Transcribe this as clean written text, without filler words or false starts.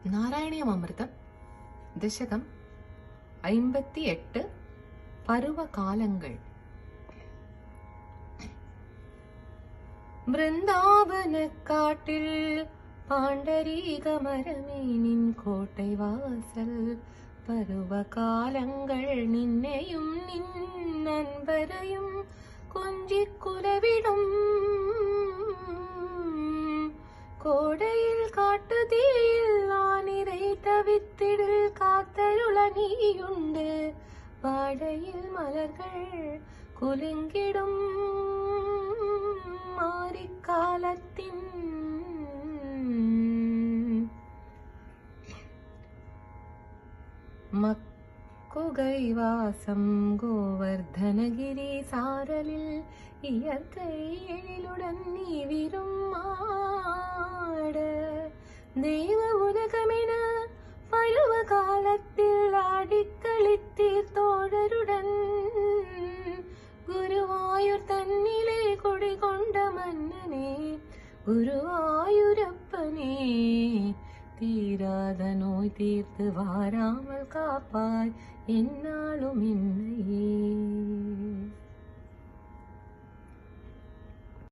നാരായണീയമൃതം ദശകം 58 പരുവകാലങ്ങൾ. വൃന്ദാവനക്കാട്ടിൽ പാണ്ഡരീകമരമേ നിൻ കോട്ടை വാസൽ. പരുവകാലങ്ങൾ നിന്നെയും നിൻ നൻപരെയും കൊഞ്ചിക്കുലവിടും. கோடையில் காட்டுதீயில் ஆனிரை தவித்திடில் காத்தருள நீயுண்டு. வாடையில் மலர்கள் குலுங்கிடும் மாரிக்காலத்தின் மக்குகை வாசம் கோவர்தனகிரி சாரலில் இயற்கை எழிலுடன் நீ விரும் தெய்வ உலகமென பருவ காலத்தில் ஆடிக்களித்தீர் தோழருடன். குருவாயூர் தன்னிலே குடிகொண்ட மன்னனே குருவாயூரப்பனே, தீராத நோய் தீர்த்து வாராமல் காப்பாய் என்னாலும் என்னையே.